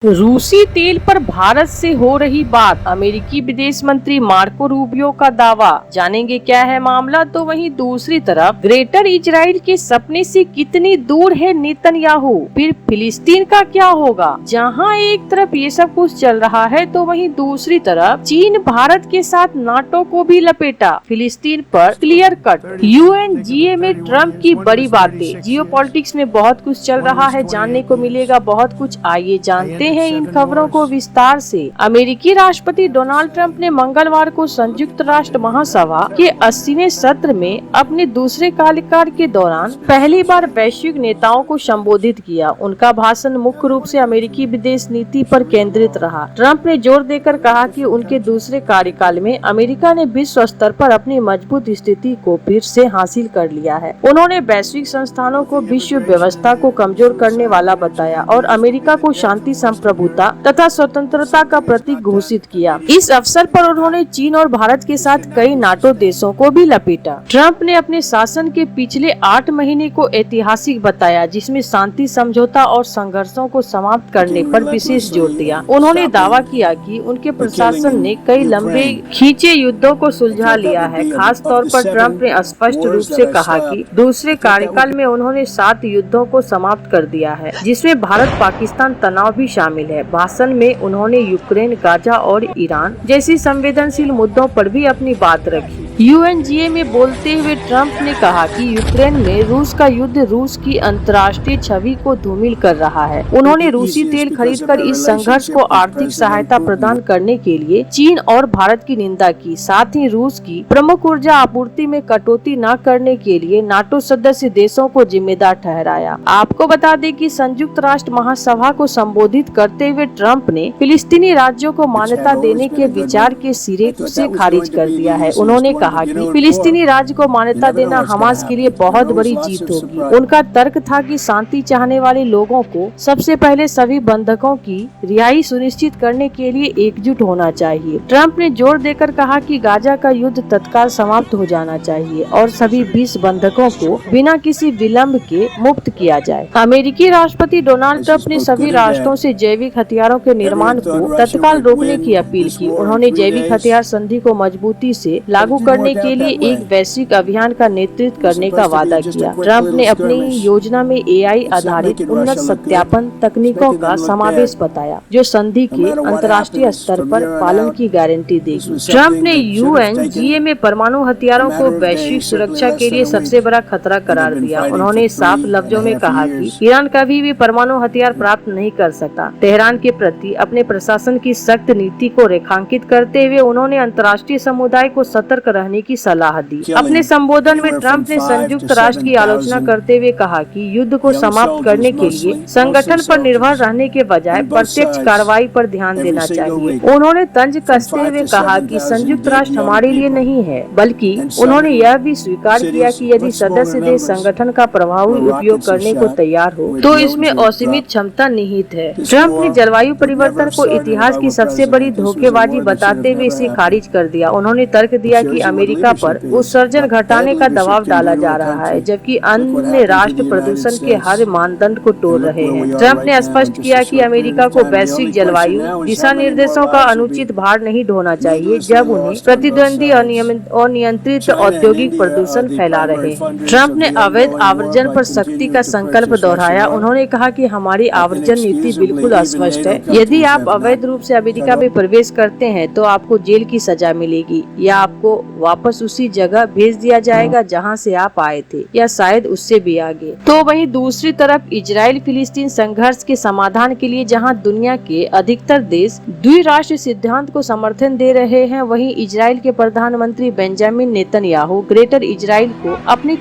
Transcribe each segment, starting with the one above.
रूसी तेल पर भारत से हो रही बात, अमेरिकी विदेश मंत्री मार्को रूबियो का दावा। जानेंगे क्या है मामला। तो वहीं दूसरी तरफ ग्रेटर इजराइल के सपने से कितनी दूर है नेतन्याहू। फिर फिलिस्तीन का क्या होगा। जहां एक तरफ ये सब कुछ चल रहा है तो वहीं दूसरी तरफ चीन भारत के साथ नाटो को भी लपेटा। फिलिस्तीन पर क्लियर कट। UNGA में ट्रम्प की बड़ी बातें। जियोपॉलिटिक्स में बहुत कुछ चल रहा है, जानने को मिलेगा बहुत कुछ। आइए जानते हैं इन खबरों को विस्तार से। अमेरिकी राष्ट्रपति डोनाल्ड ट्रंप ने मंगलवार को संयुक्त राष्ट्र महासभा के 80वें सत्र में अपने दूसरे कार्यकाल के दौरान पहली बार वैश्विक नेताओं को संबोधित किया। उनका भाषण मुख्य रूप से अमेरिकी विदेश नीति पर केंद्रित रहा। ट्रंप ने जोर देकर कहा कि उनके दूसरे कार्यकाल में अमेरिका ने विश्व स्तर पर अपनी मजबूत स्थिति को फिर से हासिल कर लिया है। उन्होंने वैश्विक संस्थानों को विश्व व्यवस्था को कमजोर करने वाला बताया और अमेरिका को शांति, प्रभुता तथा स्वतंत्रता का प्रतीक घोषित किया। इस अवसर पर उन्होंने चीन और भारत के साथ कई नाटो देशों को भी लपेटा। ट्रंप ने अपने शासन के पिछले 8 महीने को ऐतिहासिक बताया, जिसमें शांति समझौता और संघर्षों को समाप्त करने पर विशेष जोर दिया। उन्होंने दावा किया कि उनके प्रशासन ने कई लंबे खींचे युद्धों को सुलझा लिया है। खास तौर पर ट्रंप ने स्पष्ट रूप से कहा कि दूसरे कार्यकाल में उन्होंने 7 युद्धों को समाप्त कर दिया है, जिसमें भारत पाकिस्तान तनाव भी शामिल है। भाषण में उन्होंने यूक्रेन, गाजा और ईरान जैसी संवेदनशील मुद्दों पर भी अपनी बात रखी। UNGA में बोलते हुए ट्रंप ने कहा कि यूक्रेन में रूस का युद्ध रूस की अंतर्राष्ट्रीय छवि को धूमिल कर रहा है। उन्होंने रूसी तेल खरीदकर इस संघर्ष को आर्थिक सहायता प्रदान करने के लिए चीन और भारत की निंदा की। साथ ही रूस की प्रमुख ऊर्जा आपूर्ति में कटौती न करने के लिए नाटो सदस्य देशों को जिम्मेदार ठहराया। आपको बता दें कि संयुक्त राष्ट्र महासभा को संबोधित करते हुए ट्रंप ने फिलिस्तीनी राज्यों को मान्यता देने के विचार के सिरे से खारिज कर दिया है। उन्होंने कहा कि फिलिस्तीनी राज्य को मान्यता देना हमास के लिए बहुत बड़ी जीत होगी। उनका तर्क था कि शांति चाहने वाले लोगों को सबसे पहले सभी बंधकों की रिहाई सुनिश्चित करने के लिए एकजुट होना चाहिए। ट्रंप ने जोर देकर कहा कि गाजा का युद्ध तत्काल समाप्त हो जाना चाहिए और सभी 20 बंधकों को बिना किसी विलंब के मुक्त किया जाए। अमेरिकी राष्ट्रपति डोनाल्ड ट्रंप ने सभी राष्ट्रों से जैविक हथियारों के निर्माण को तत्काल रोकने की अपील की। उन्होंने जैविक हथियार संधि को मजबूती से लागू करने के लिए एक वैश्विक अभियान का नेतृत्व करने का वादा किया। ट्रंप ने अपनी योजना में AI आधारित उन्नत सत्यापन तकनीकों का समावेश बताया, जो संधि के अंतर्राष्ट्रीय स्तर पर पालन की गारंटी देगी। ट्रंप ने UNGA में परमाणु हथियारों को वैश्विक सुरक्षा के लिए सबसे बड़ा खतरा करार दिया। उन्होंने साफ लफ्जों में कहा कि ईरान कभी भी परमाणु हथियार प्राप्त नहीं कर सकता। तेहरान के प्रति अपने प्रशासन की सख्त नीति को रेखांकित करते हुए उन्होंने अंतर्राष्ट्रीय समुदाय को सतर्क रहने की सलाह दी। अपने संबोधन में ट्रंप ने संयुक्त राष्ट्र की आलोचना करते हुए कहा कि युद्ध को समाप्त करने के लिए संगठन पर निर्भर रहने के बजाय प्रत्यक्ष कार्रवाई पर ध्यान देना चाहिए। उन्होंने तंज कसते हुए कहा कि संयुक्त राष्ट्र हमारे लिए नहीं है, बल्कि उन्होंने यह भी स्वीकार किया कि यदि सदस्य देश संगठन का प्रभावी उपयोग करने को तैयार हो तो इसमें असीमित क्षमता निहित है। ट्रंप ने जलवायु परिवर्तन को इतिहास की सबसे बड़ी धोखेबाजी बताते हुए इसे खारिज कर दिया। उन्होंने तर्क दिया कि अमेरिका पर उत्सर्जन घटाने का दबाव डाला जा रहा है, जबकि अन्य राष्ट्र प्रदूषण के हर मानदंड को तोड़ रहे हैं। ट्रंप ने स्पष्ट किया कि अमेरिका को वैश्विक जलवायु दिशा निर्देशों का अनुचित भार नहीं ढोना चाहिए, जब उन्हें प्रतिद्वंदी अनियंत्रित औद्योगिक प्रदूषण फैला रहे हैं। ट्रंप ने अवैध आवर्जन पर सख्ती का संकल्प दोहराया। उन्होंने कहा कि हमारी आवर्जन नीति बिल्कुल अस्पष्ट है। यदि आप अवैध रूप से अमेरिका में प्रवेश करते हैं तो आपको जेल की सजा मिलेगी या आपको वापस उसी जगह भेज दिया जाएगा जहां से आप आए थे, या शायद उससे भी आगे। तो वहीं दूसरी तरफ इजराइल फिलिस्तीन संघर्ष के समाधान के लिए जहां दुनिया के अधिकतर देश द्विराष्ट्र सिद्धांत को समर्थन दे रहे हैं, वहीं इजराइल के प्रधानमंत्री बेंजामिन नेतन्याहू ग्रेटर इजराइल को अपनी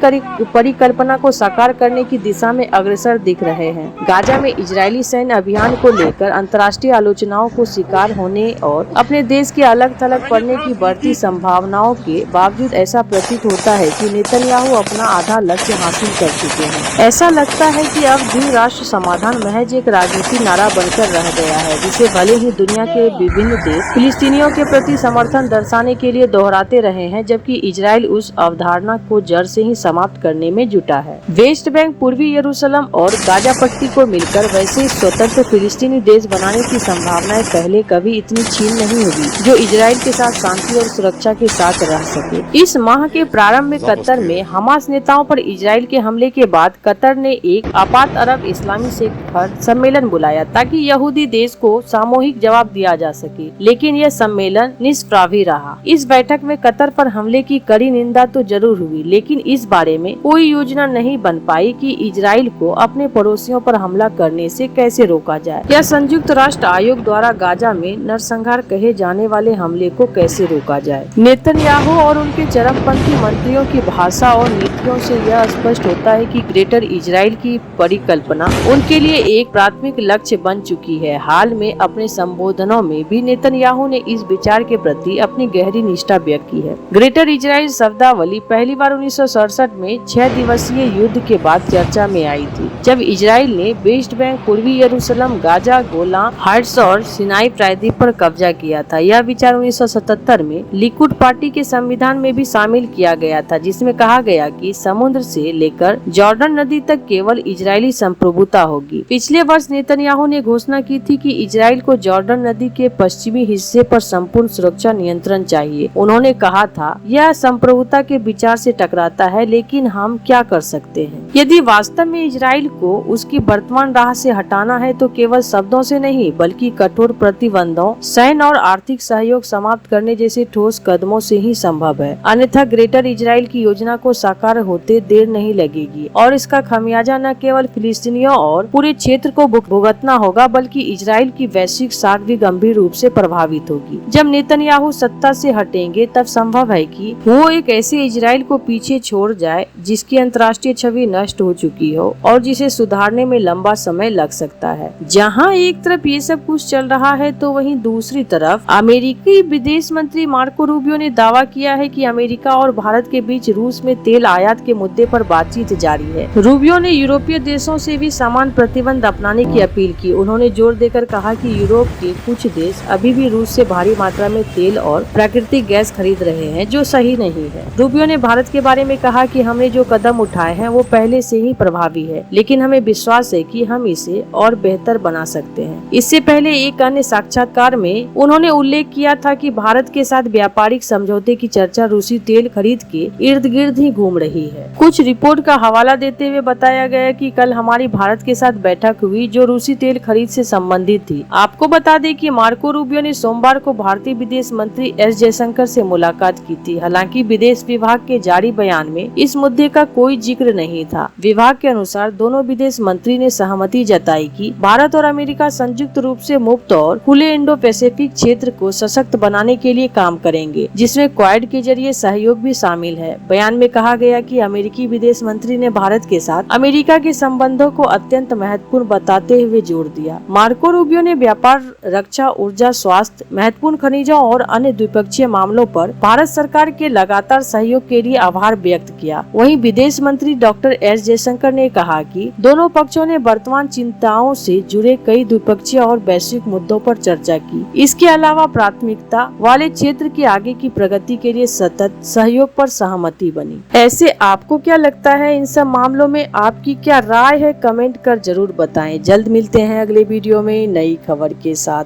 परिकल्पना को साकार करने की दिशा में अग्रसर दिख रहे हैं। गाजा में इजरायली सैन्य अभियान को लेकर अंतर्राष्ट्रीय आलोचनाओं को शिकार होने और अपने देश के अलग थलग पड़ने की बढ़ती संभावनाओं के बावजूद ऐसा प्रतीत होता है कि नेतन्याहू अपना आधा लक्ष्य हासिल कर चुके हैं। ऐसा लगता है कि अब द्विराष्ट्र समाधान महज एक राजनीतिक नारा बनकर रह गया है, जिसे भले ही दुनिया के विभिन्न देश फिलिस्तीनियों के प्रति समर्थन दर्शाने के लिए दोहराते रहे हैं, जबकि इजराइल उस अवधारणा को जड़ से ही समाप्त करने में जुटा है। वेस्ट बैंक, पूर्वी यरूशलेम और गाजा पट्टी को मिलकर वैसे स्वतंत्र फिलिस्तीनी देश बनाने की संभावनाएं पहले कभी इतनी छीन नहीं हुई जो इजराइल के साथ शांति और सुरक्षा के साथ रह सके। इस माह के प्रारंभ में कतर में हमास नेताओं पर इजराइल के हमले के बाद कतर ने एक आपात अरब इस्लामी सेक्टर सम्मेलन बुलाया ताकि यहूदी देश को सामूहिक जवाब दिया जा सके, लेकिन यह सम्मेलन निष्प्रभावी रहा। इस बैठक में कतर पर हमले की कड़ी निंदा तो जरूर हुई, लेकिन इस बारे में कोई योजना नहीं बन पाई कि इजराइल को अपने पड़ोसियों पर हमला करने से कैसे रोका जाए या संयुक्त राष्ट्र आयोग द्वारा गाजा में नरसंहार कहे जाने वाले हमले को कैसे रोका जाए। नेतन्याहू और उनके चरमपंथी मंत्रियों की भाषा और नीतियों से यह स्पष्ट होता है कि ग्रेटर इजराइल की परिकल्पना उनके लिए एक प्राथमिक लक्ष्य बन चुकी है। हाल में अपने संबोधनों में भी नेतन्याहू ने इस विचार के प्रति अपनी गहरी निष्ठा व्यक्त की है। ग्रेटर इजराइल शब्दावली पहली बार 1967 में 6 दिवसीय युद्ध के बाद चर्चा में आई थी, जब इजराइल ने वेस्ट बैंक, पूर्वी यरूशलेम, गाजा, गोलान हाइट्स और सिनाई प्रायद्वीप पर कब्जा किया था। यह विचार 1977 में लिकुड पार्टी के संविधान में भी शामिल किया गया था, जिसमें कहा गया कि समुद्र से लेकर जॉर्डन नदी तक केवल इजरायली संप्रभुता होगी। पिछले वर्ष नेतन्याहू ने घोषणा की थी कि इजराइल को जॉर्डन नदी के पश्चिमी हिस्से पर संपूर्ण सुरक्षा नियंत्रण चाहिए। उन्होंने कहा था, यह संप्रभुता के विचार से टकराता है, लेकिन हम क्या कर सकते हैं? यदि वास्तव में इजराइल को उसकी वर्तमान राह से हटाना है तो केवल शब्दों से नहीं बल्कि कठोर प्रतिबंधों, सैन्य और आर्थिक सहयोग समाप्त करने जैसे ठोस कदमों से ही संभव है। अन्यथा ग्रेटर इजराइल की योजना को साकार होते देर नहीं लगेगी और इसका खमियाजा न केवल फिलिस्तीनियों और पूरे क्षेत्र को भुगतना होगा बल्कि इजराइल की वैश्विक साख भी गंभीर रूप से प्रभावित होगी। जब नेतन्याहू सत्ता से हटेंगे तब संभव है कि वो एक ऐसे इजराइल को पीछे छोड़ जाए जिसकी अंतर्राष्ट्रीय छवि नष्ट हो चुकी हो और जिसे सुधारने में लंबा समय लग सकता है। जहां एक तरफ ये सब कुछ चल रहा है तो वहीं दूसरी तरफ अमेरिकी विदेश मंत्री मार्को रूबियो ने दावा किया है कि अमेरिका और भारत के बीच रूस में तेल आयात के मुद्दे पर बातचीत जारी है। रूबियो ने यूरोपीय देशों से भी समान प्रतिबंध अपनाने की अपील की। उन्होंने जोर देकर कहा कि यूरोप के कुछ देश अभी भी रूस से भारी मात्रा में तेल और प्राकृतिक गैस खरीद रहे हैं, जो सही नहीं है। रूबियो ने भारत के बारे में कहा कि हमने जो कदम उठाए हैं वो पहले से ही प्रभावी है, लेकिन हमें विश्वास है कि हम इसे और बेहतर बना सकते हैं। इससे पहले एक अन्य साक्षात्कार में उन्होंने उल्लेख किया था कि भारत के साथ व्यापारिक समझौते की चर्चा रूसी तेल खरीद के इर्द गिर्द ही घूम रही है। कुछ रिपोर्ट का हवाला देते हुए बताया गया कि कल हमारी भारत के साथ बैठक हुई जो रूसी तेल खरीद से संबंधित थी। आपको बता दें कि मार्को रूबियो ने सोमवार को भारतीय विदेश मंत्री एस जयशंकर से मुलाकात की थी। हालांकि विदेश विभाग के जारी बयान में इस मुद्दे का कोई जिक्र नहीं था। विभाग के अनुसार दोनों विदेश मंत्री ने सहमति जताई कि भारत और अमेरिका संयुक्त रूप से मुक्त और खुले इंडो पैसिफिक क्षेत्र को सशक्त बनाने के लिए काम करेंगे, जिसमें क्वाड के जरिए सहयोग भी शामिल है। बयान में कहा गया कि अमेरिकी विदेश मंत्री ने भारत के साथ अमेरिका के संबंधों को अत्यंत महत्वपूर्ण बताते हुए जोर दिया। मार्को रूबियो ने व्यापार, रक्षा, ऊर्जा, स्वास्थ्य, महत्वपूर्ण खनिजों और अन्य द्विपक्षीय मामलों पर भारत सरकार के लगातार सहयोग के लिए आभार व्यक्त किया। वहीं विदेश मंत्री डॉक्टर एस जयशंकर ने कहा कि दोनों पक्षों ने वर्तमान चिंताओं से जुड़े कई द्विपक्षीय और वैश्विक मुद्दों पर चर्चा की। इसके अलावा प्राथमिकता वाले क्षेत्र की आगे की प्रगति के लिए सतत सहयोग पर सहमति बनी। ऐसे आपको क्या लगता है? इन सब मामलों में आपकी क्या राय है? कमेंट कर जरूर बताएं। जल्द मिलते हैं अगले वीडियो में नई खबर के साथ।